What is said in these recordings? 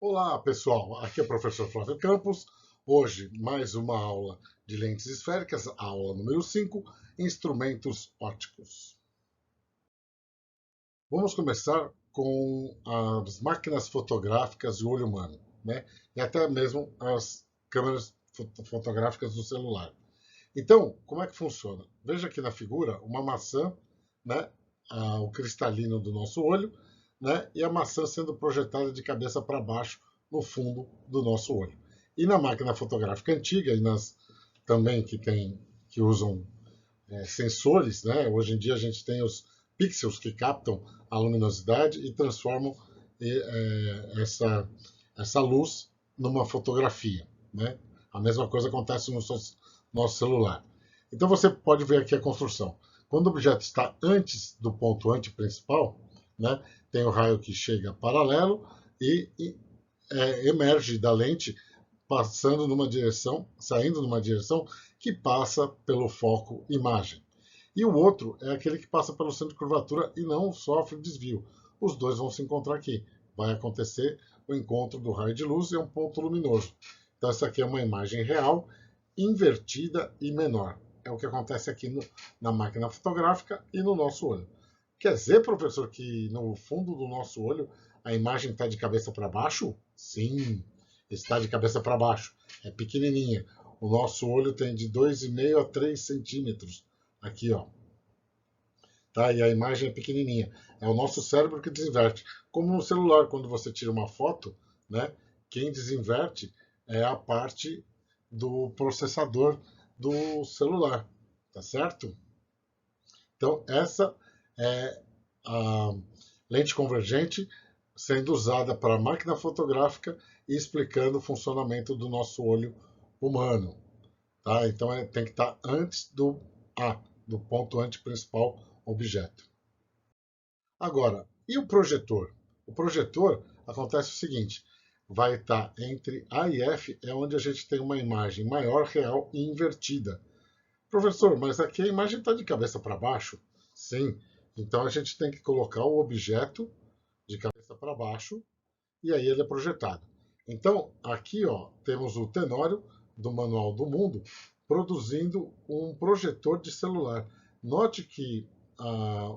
Olá, pessoal. Aqui é o professor Flávio Campos. Hoje, mais uma aula de lentes esféricas, aula número 5, instrumentos ópticos. Vamos começar com as máquinas fotográficas e o olho humano, né? E até mesmo as câmeras fotográficas do celular. Então, como é que funciona? Veja aqui na figura uma maçã, né? O cristalino do nosso olho, né? E a maçã sendo projetada de cabeça para baixo no fundo do nosso olho. E na máquina fotográfica antiga e nas também que usam sensores, né? Hoje em dia a gente tem os pixels que captam a luminosidade e transformam essa luz numa fotografia, né? A mesma coisa acontece no nosso celular. Então você pode ver aqui a construção. Quando o objeto está antes do ponto antiprincipal, né, tem o raio que chega paralelo e emerge da lente passando numa direção, saindo numa direção que passa pelo foco imagem. E o outro é aquele que passa pelo centro de curvatura e não sofre desvio. Os dois vão se encontrar aqui. Vai acontecer o encontro do raio de luz e é um ponto luminoso. Então essa aqui é uma imagem real, invertida e menor. É o que acontece aqui na máquina fotográfica e no nosso olho. Quer dizer, professor, que no fundo do nosso olho a imagem está de cabeça para baixo? Sim, está de cabeça para baixo. É pequenininha. O nosso olho tem de 2,5 a 3 centímetros. Aqui, ó. Tá? E a imagem é pequenininha. É o nosso cérebro que desinverte. Como no celular, quando você tira uma foto, né, quem desinverte é a parte do processador do celular. Tá certo? Então, essa é a lente convergente sendo usada para máquina fotográfica e explicando o funcionamento do nosso olho humano. Tá? Então tem que estar antes do ponto antiprincipal objeto. Agora, e o projetor? O projetor acontece o seguinte: vai estar entre A e F, é onde a gente tem uma imagem maior, real e invertida. Professor, mas aqui a imagem está de cabeça para baixo? Sim. Então a gente tem que colocar o objeto de cabeça para baixo e aí ele é projetado. Então, aqui ó, temos o Tenório do Manual do Mundo produzindo um projetor de celular. Note que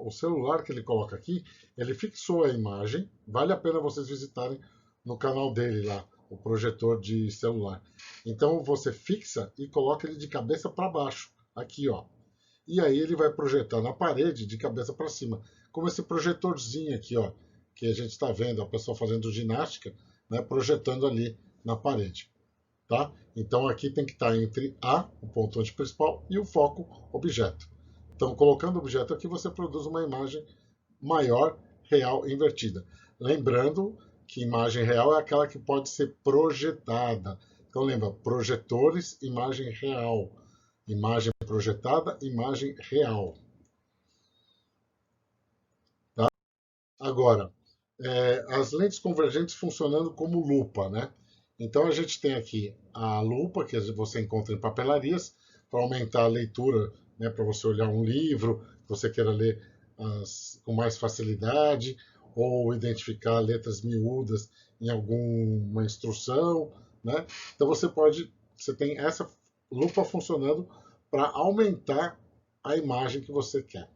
o celular que ele coloca aqui, ele fixou a imagem. Vale a pena vocês visitarem no canal dele lá, o projetor de celular. Então você fixa e coloca ele de cabeça para baixo, aqui ó. E aí ele vai projetar na parede de cabeça para cima, como esse projetorzinho aqui ó, que a gente está vendo a pessoa fazendo ginástica, né, projetando ali na parede. Tá? Então aqui tem que estar entre A, o ponto antiprincipal, e o foco objeto. Então, colocando o objeto aqui, você produz uma imagem maior, real, invertida. Lembrando que imagem real é aquela que pode ser projetada. Então, lembra, projetores, imagem real. Imagem projetada, imagem real. Tá? Agora, as lentes convergentes funcionando como lupa, né? Então a gente tem aqui a lupa que você encontra em papelarias para aumentar a leitura, né? Para você olhar um livro, que você queira ler com mais facilidade ou identificar letras miúdas em alguma instrução, né? Então você tem essa lupa funcionando para aumentar a imagem que você quer.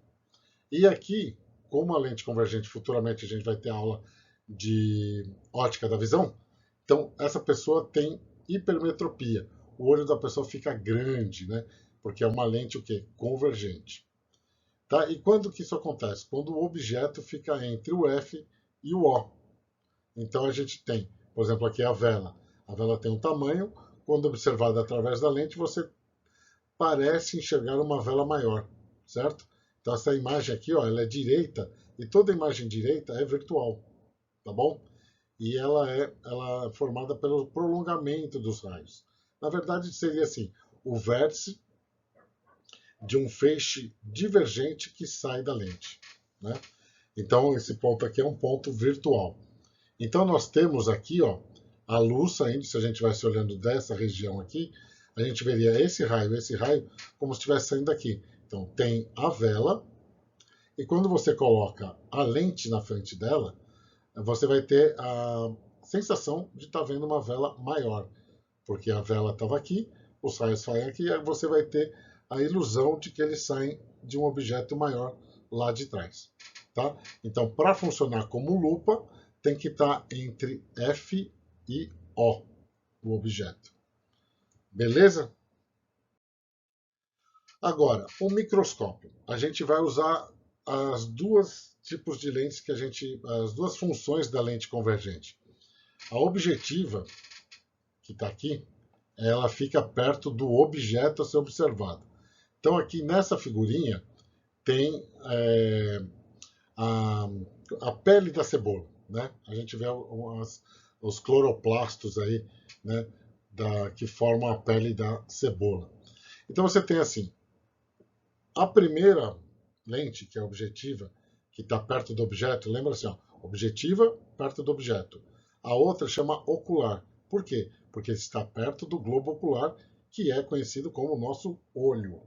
E aqui, como a lente convergente, futuramente a gente vai ter aula de ótica da visão, então essa pessoa tem hipermetropia. O olho da pessoa fica grande, né? Porque é uma lente o quê? Convergente. Tá? E quando que isso acontece? Quando o objeto fica entre o F e o O. Então a gente tem, por exemplo, aqui a vela. A vela tem um tamanho, quando observada através da lente, você parece enxergar uma vela maior, certo? Então essa imagem aqui, ó, ela é direita e toda imagem direita é virtual, tá bom? E ela é formada pelo prolongamento dos raios. Na verdade seria assim, o vértice de um feixe divergente que sai da lente, né? Então esse ponto aqui é um ponto virtual. Então nós temos aqui, ó, a luz saindo, se a gente estivesse olhando dessa região aqui, a gente veria esse raio, como se estivesse saindo daqui. Então tem a vela, e quando você coloca a lente na frente dela, você vai ter sensação de estar vendo uma vela maior, porque a vela estava aqui, os raios saem aqui, e aí você vai ter a ilusão de que eles saem de um objeto maior lá de trás. Tá? Então, para funcionar como lupa, tem que estar entre F e O, o objeto. Beleza? Agora, o microscópio. A gente vai usar as duas tipos de lentes que as duas funções da lente convergente. A objetiva, que está aqui, ela fica perto do objeto a ser observado. Então, aqui nessa figurinha, tem a pele da cebola. Né? A gente vê os cloroplastos aí, né, que formam a pele da cebola. Então, você tem assim, a primeira lente, que é objetiva, que está perto do objeto, lembra assim, ó, objetiva perto do objeto. A outra chama ocular. Por quê? Porque está perto do globo ocular, que é conhecido como o nosso olho.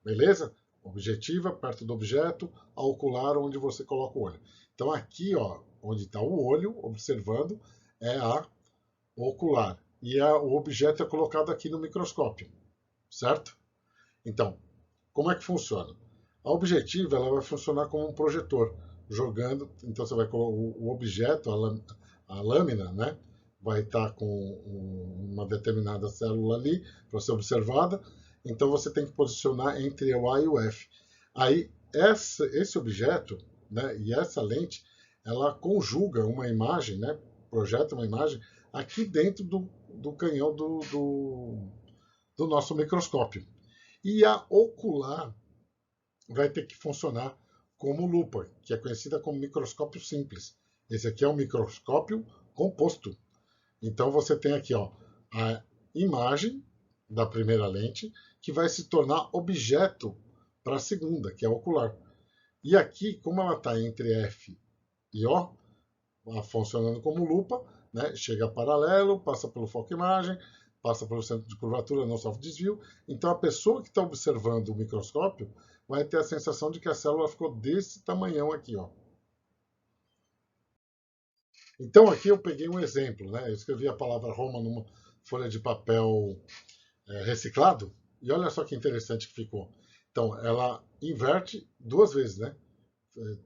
Beleza? Objetiva perto do objeto, a ocular onde você coloca o olho. Então aqui, ó, onde está o olho, observando, é a ocular. E o objeto é colocado aqui no microscópio, certo? Então, como é que funciona? A objetiva ela vai funcionar como um projetor, jogando. Então você vai colocar o objeto, a lâmina, né? Vai estar com uma determinada célula ali para ser observada. Então você tem que posicionar entre o A e o F. Aí esse objeto, né? E essa lente, ela conjuga uma imagem, né? Projeta uma imagem aqui dentro do canhão do nosso microscópio. E a ocular vai ter que funcionar como lupa, que é conhecida como microscópio simples. Esse aqui é um microscópio composto. Então você tem aqui, ó, a imagem da primeira lente que vai se tornar objeto para a segunda, que é a ocular. E aqui, como ela está entre F e O, funcionando como lupa, né, chega paralelo, passa pelo foco-imagem, passa pelo centro de curvatura, não sofre desvio. Então a pessoa que está observando o microscópio vai ter a sensação de que a célula ficou desse tamanhão aqui, ó. Então aqui eu peguei um exemplo, né? Eu escrevi a palavra Roma numa folha de papel reciclado e olha só que interessante que ficou. Então ela inverte duas vezes, né?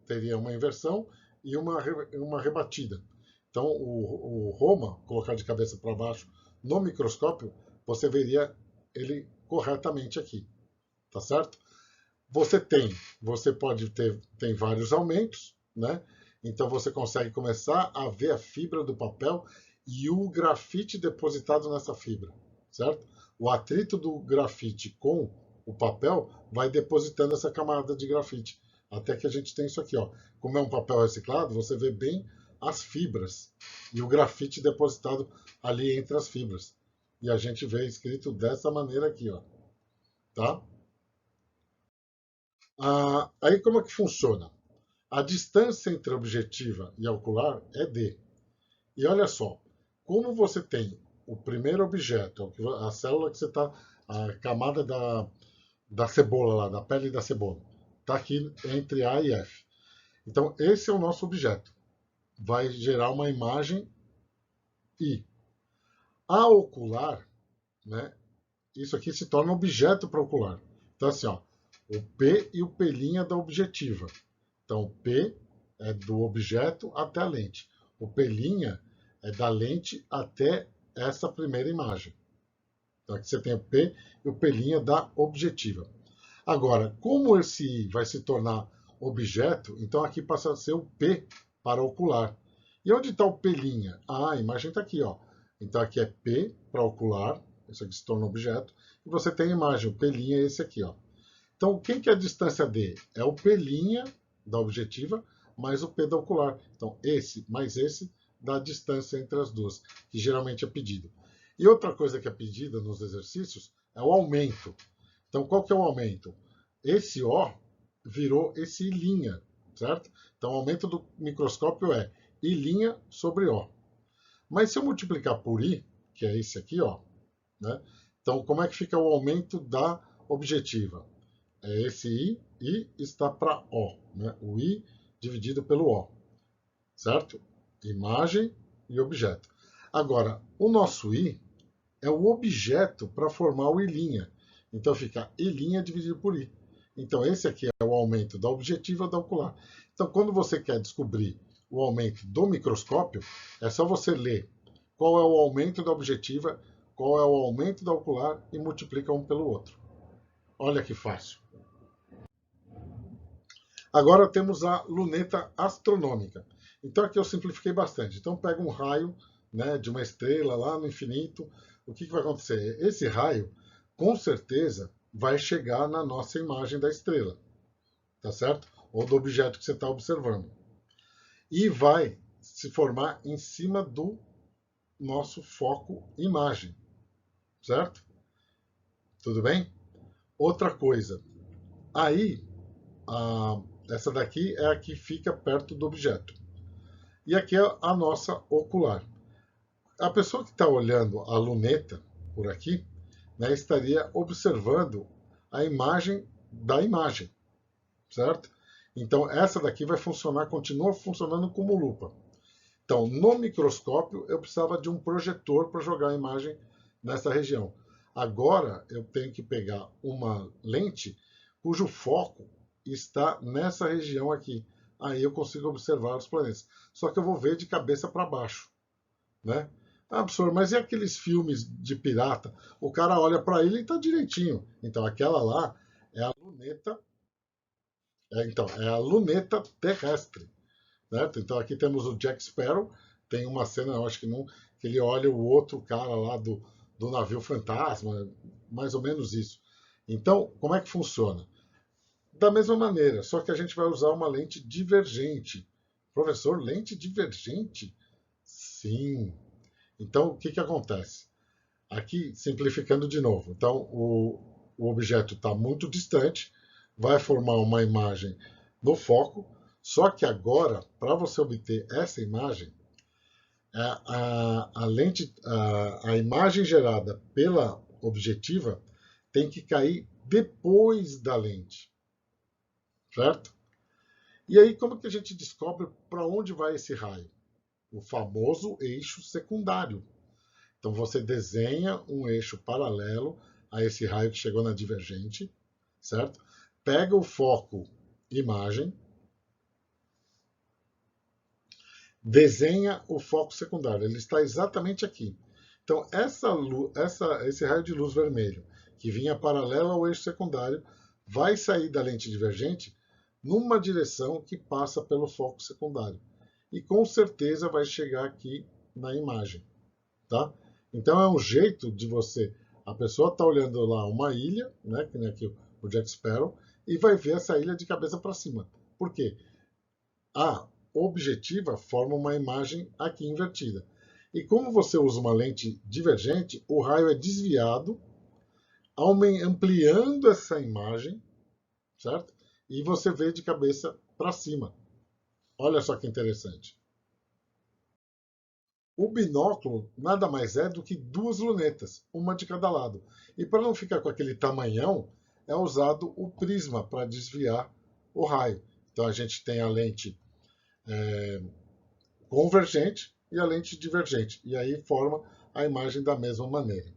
Teria uma inversão e uma rebatida. Então o Roma, colocar de cabeça para baixo no microscópio, você veria ele corretamente aqui, tá certo? Você pode ter tem vários aumentos, né? Então você consegue começar a ver a fibra do papel e o grafite depositado nessa fibra, certo? O atrito do grafite com o papel vai depositando essa camada de grafite, até que a gente tem isso aqui, ó. Como é um papel reciclado, você vê bem as fibras e o grafite depositado ali entre as fibras. E a gente vê escrito dessa maneira aqui, ó, tá? Aí como é que funciona? A distância entre a objetiva e a ocular é d. E olha só, como você tem o primeiro objeto, a célula que você está, a camada da cebola lá, da pele da cebola, está aqui entre A e F. Então esse é o nosso objeto. Vai gerar uma imagem I. A ocular, né? Isso aqui se torna objeto para ocular. Então assim, ó, o P e o P' da objetiva. Então, o P é do objeto até a lente. O P' é da lente até essa primeira imagem. Então, aqui você tem o P e o P' da objetiva. Agora, como esse I vai se tornar objeto, então aqui passa a ser o P para ocular. E onde está o P'? Ah, a imagem está aqui, ó. Então aqui é P para ocular, isso aqui se torna objeto, e você tem a imagem, o P' é esse aqui, ó. Então, quem que é a distância D? É o P' da objetiva mais o P da ocular. Então, esse mais esse dá a distância entre as duas, que geralmente é pedido. E outra coisa que é pedida nos exercícios é o aumento. Então, qual que é o aumento? Esse O virou esse I', certo? Então, o aumento do microscópio é I' sobre O. Mas se eu multiplicar por I, que é esse aqui, ó, né? Então, como é que fica o aumento da objetiva? É esse I está para O, né? O I dividido pelo O, certo? Imagem e objeto. Agora, o nosso I é o objeto para formar o I'. Então fica I' dividido por I. Então esse aqui é o aumento da objetiva ou da ocular. Então quando você quer descobrir o aumento do microscópio, é só você ler qual é o aumento da objetiva, qual é o aumento da ocular e multiplica um pelo outro. Olha que fácil. Agora temos a luneta astronômica. Então aqui eu simplifiquei bastante. Então pega um raio, né, de uma estrela lá no infinito. O que vai acontecer? Esse raio, com certeza, vai chegar na nossa imagem da estrela, tá certo? Ou do objeto que você está observando. E vai se formar em cima do nosso foco imagem, certo? Tudo bem? Outra coisa. Aí, essa daqui é a que fica perto do objeto. E aqui é a nossa ocular. A pessoa que está olhando a luneta por aqui, né, estaria observando a imagem da imagem, certo? Então essa daqui vai funcionar, continua funcionando como lupa. Então no microscópio eu precisava de um projetor para jogar a imagem nessa região. Agora eu tenho que pegar uma lente cujo foco está nessa região aqui. Aí eu consigo observar os planetas. Só que eu vou ver de cabeça para baixo, né? Ah, professor, mas e aqueles filmes de pirata? O cara olha para ele e está direitinho. Então aquela lá é a luneta, é a luneta terrestre, certo? Então aqui temos o Jack Sparrow, tem uma cena, eu acho que não, que ele olha o outro cara lá do navio fantasma, mais ou menos isso. Então, como é que funciona? Da mesma maneira, só que a gente vai usar uma lente divergente. Professor, lente divergente? Sim. Então, o que, que acontece? Aqui, simplificando de novo. Então, o objeto está muito distante, vai formar uma imagem no foco, só que agora, para você obter essa imagem, a lente, a imagem gerada pela objetiva tem que cair depois da lente, certo? E aí, como que a gente descobre para onde vai esse raio? O famoso eixo secundário. Então você desenha um eixo paralelo a esse raio que chegou na divergente, certo? Pega o foco imagem, desenha o foco secundário. Ele está exatamente aqui. Então esse raio de luz vermelho que vinha paralelo ao eixo secundário vai sair da lente divergente numa direção que passa pelo foco secundário. E com certeza vai chegar aqui na imagem, tá? Então é um jeito de você, a pessoa está olhando lá uma ilha, né, que nem aqui o Jack Sparrow, e vai ver essa ilha de cabeça para cima. Por quê? A objetiva forma uma imagem aqui invertida. E como você usa uma lente divergente, o raio é desviado, ampliando essa imagem, certo? E você vê de cabeça para cima. Olha só que interessante. O binóculo nada mais é do que duas lunetas, uma de cada lado. E para não ficar com aquele tamanhão, é usado o prisma para desviar o raio. Então a gente tem a lente convergente e a lente divergente. E aí forma a imagem da mesma maneira.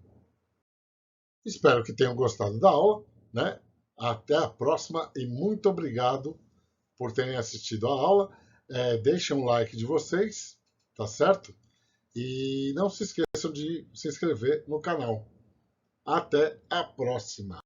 Espero que tenham gostado da aula, né? Até a próxima e muito obrigado por terem assistido a aula. Deixem um like de vocês, tá certo? E não se esqueçam de se inscrever no canal. Até a próxima!